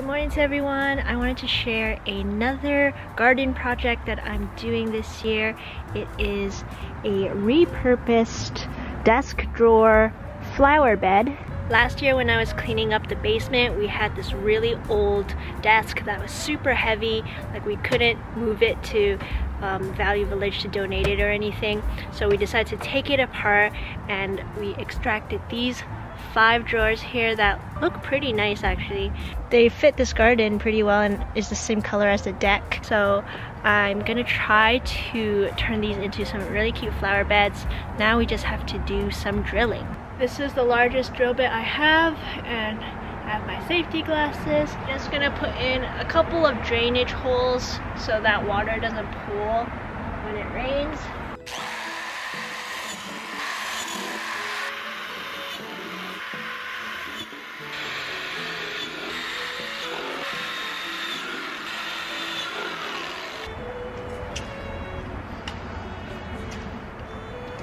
Good morning to everyone. I wanted to share another garden project that I'm doing this year. It is a repurposed desk drawer flower bed. Last year when I was cleaning up the basement, we had this really old desk that was super heavy, like we couldn't move it to Value Village to donate it or anything. So we decided to take it apart and we extracted these 5 drawers here that look pretty nice actually. They fit this garden pretty well and is the same color as the deck. So I'm gonna try to turn these into some really cute flower beds. Now we just have to do some drilling. This is the largest drill bit I have, and I have my safety glasses. Just gonna put in a couple of drainage holes so that water doesn't pool when it rains.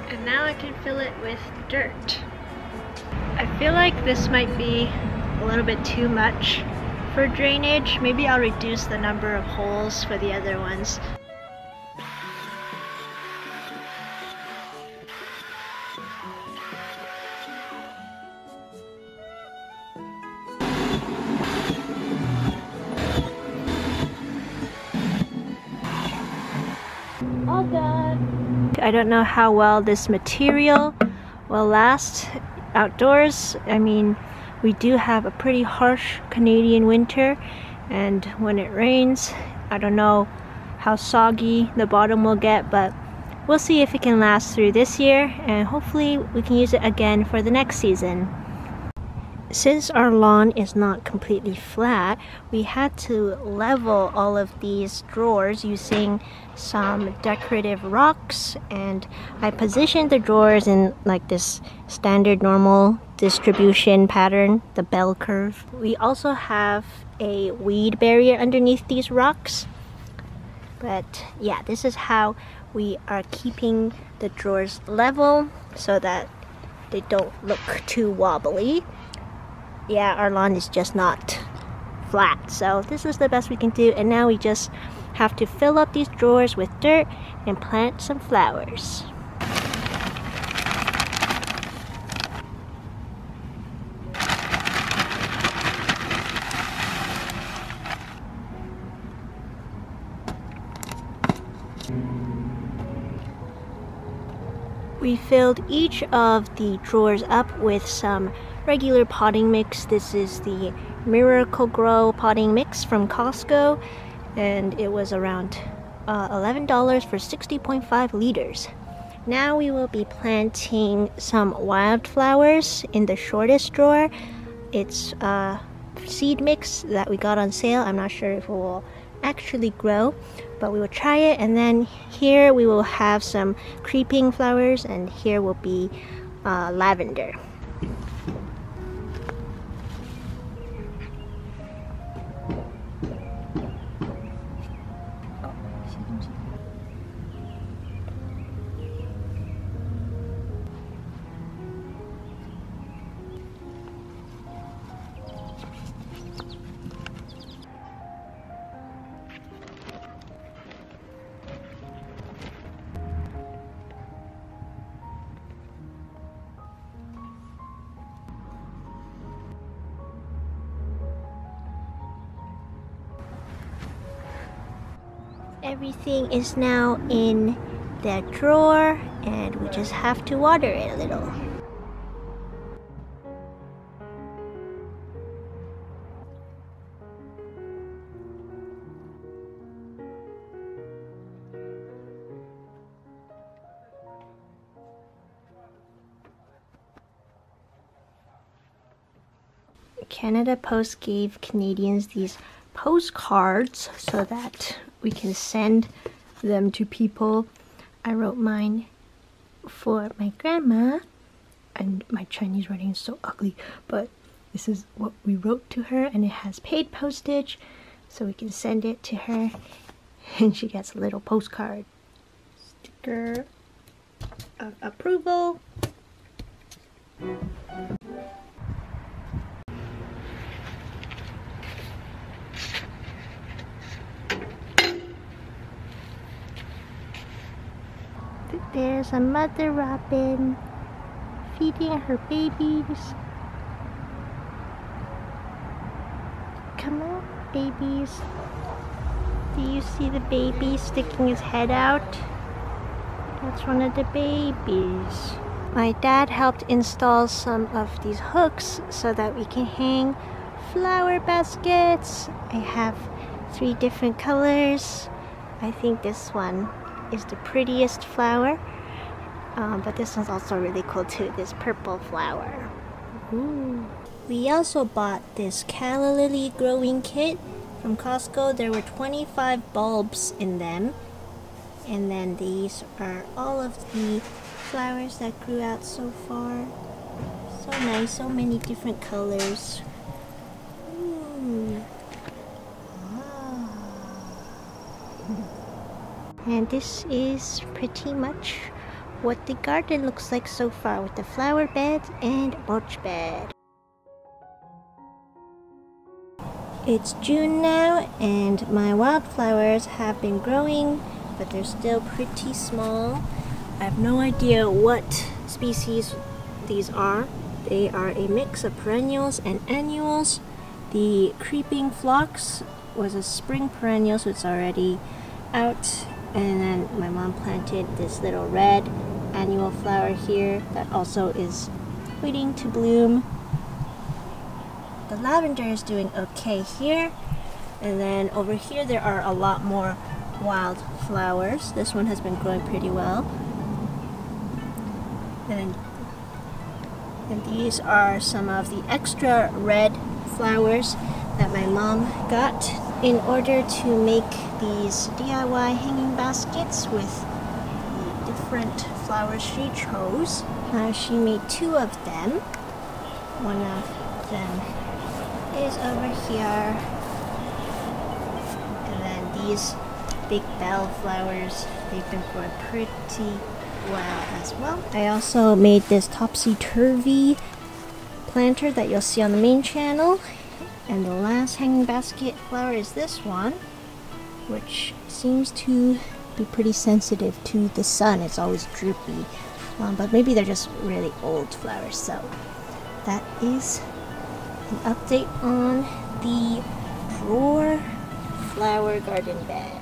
And now I can fill it with dirt. I feel like this might be a little bit too much for drainage. Maybe I'll reduce the number of holes for the other ones. All done. I don't know how well this material will last outdoors. I mean, we do have a pretty harsh Canadian winter, and when it rains, I don't know how soggy the bottom will get, but we'll see if it can last through this year, and hopefully we can use it again for the next season. Since our lawn is not completely flat, we had to level all of these drawers using some decorative rocks, and I positioned the drawers in like this standard normal distribution pattern, the bell curve. We also have a weed barrier underneath these rocks. But yeah, this is how we are keeping the drawers level so that they don't look too wobbly. Yeah, our lawn is just not flat, so this is the best we can do, and now we just have to fill up these drawers with dirt and plant some flowers. We filled each of the drawers up with some regular potting mix. This is the Miracle-Gro potting mix from Costco, and it was around $11 for 60.5 liters. Now we will be planting some wildflowers in the shortest drawer. It's a seed mix that we got on sale. I'm not sure if it will actually grow, but we will try it. And then here we will have some creeping flowers, and here will be lavender. Everything is now in the drawer, and we just have to water it a little. Canada Post gave Canadians these postcards so that we can send them to people. I wrote mine for my grandma, and my Chinese writing is so ugly, but this is what we wrote to her, and it has paid postage, so we can send it to her, and she gets a little postcard. Sticker of approval. There's a mother robin feeding her babies. Come on, babies. Do you see the baby sticking his head out? That's one of the babies. My dad helped install some of these hooks so that we can hang flower baskets. I have 3 different colors. I think this one is the prettiest flower, but this one's also really cool too, this purple flower. Ooh. We also bought this calla lily growing kit from Costco. There were 25 bulbs in them, and then these are all of the flowers that grew out so far. So nice, so many different colors. Ooh. Wow. And this is pretty much what the garden looks like so far, with the flower bed and mulch bed. It's June now, and my wildflowers have been growing, but they're still pretty small. I have no idea what species these are. They are a mix of perennials and annuals. The creeping phlox was a spring perennial, so it's already out. And then my mom planted this little red annual flower here that also is waiting to bloom. The lavender is doing okay here, and then over here there are a lot more wild flowers. This one has been growing pretty well, and these are some of the extra red flowers that my mom got in order to make these DIY hanging baskets with the different flowers she chose. She made 2 of them. One of them is over here, and then these big bell flowers, they've been growing pretty well as well. I also made this topsy-turvy planter that you'll see on the main channel, and the last hanging basket flower is this one, which seems to be pretty sensitive to the sun. It's always droopy, but maybe they're just really old flowers. So that is an update on the drawer flower garden bed.